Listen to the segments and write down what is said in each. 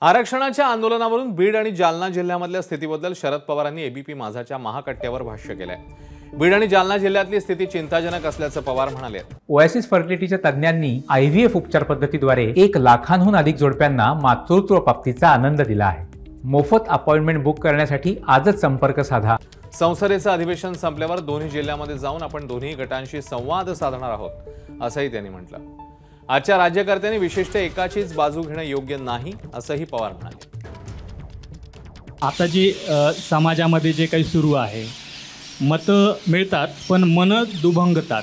आरक्षणाच्या आंदोलनावरून बीड आणि जालना जिल्ह्यामधल्या स्थितीबद्दल शरद पवारांनी एबीपी माझाच्या महाकट्ट्यावर भाष्य केलंय। बीड आणि जालना जिल्ह्यातली स्थिती चिंताजनक असल्याचं पवार म्हणाले। ओएसिस फर्टिलिटीच्या तज्ञांनी आयव्हीएफ उपचार पद्धतीद्वारे 1 लाखांहून अधिक जोडप्यांना मातृत्व प्राप्तीचा आनंद दिला आहे। मोफत अपॉइंटमेंट बुक करण्यासाठी आजच संपर्क साधा। संसदेचं अधिवेशन संपल्यावर दोन्ही जिल्ह्यामध्ये जाऊन आपण दोन्ही गटांशी संवाद साधणार आहोत असंही त्यांनी म्हटलं। आजच्या राज्यकर्त्यांनी विशिष्ट एकाचीच बाजू घेणं योग्य नाही असंही पवार म्हणाले। आता जे समाजामध्ये जे काही सुरू आहे, मतं मिळतात पण मनं दुभंगतात,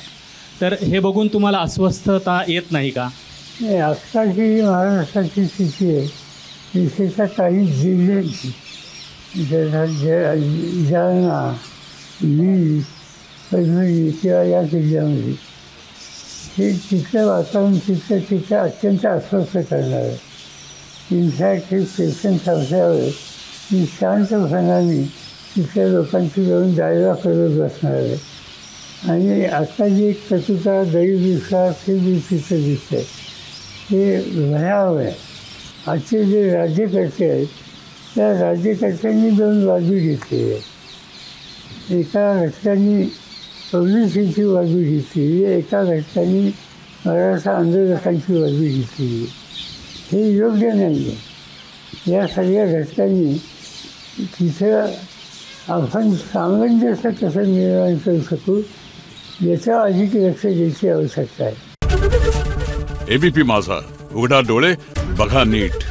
तर हे बघून तुम्हाला अस्वस्थता येत नाही का? आजकालची महाराष्ट्राची स्थिती आहे, विशेषतः काही जिल्ह्यांची, जालना, बीड, परभणी किंवा या जिल्ह्यामध्ये हे तिथलं वातावरण तिथं अत्यंत अस्वस्थ करणार आहे। इनफॅक्ट हे पेशंट असल्यावर मी शांतपणाने तिथल्या लोकांची जाऊन डायवा करत बसणार आहे। आणि आता जी एक कटुता दैवविश्वास हे जे तिथं दिसतं आहे हे भयावह आहे। आजचे जे राज्यकर्ते आहेत त्या राज्यकर्त्यांनी 2 बाजू घेतली आहे। एका घटकांनी पब्लिसिटीची बाजू घेतली, एका घटकांनी मराठा आंदोलकांची बाजू घेतली। हे योग्य नाही आहे। या सगळ्या घटकांनी तिथं आपण सामंजस्य कसं निर्माण करू शकू याचा अधिक लक्ष द्यायची आवश्यकता आहे। एबीपी माझा, उघडा डोळे बघा नीट।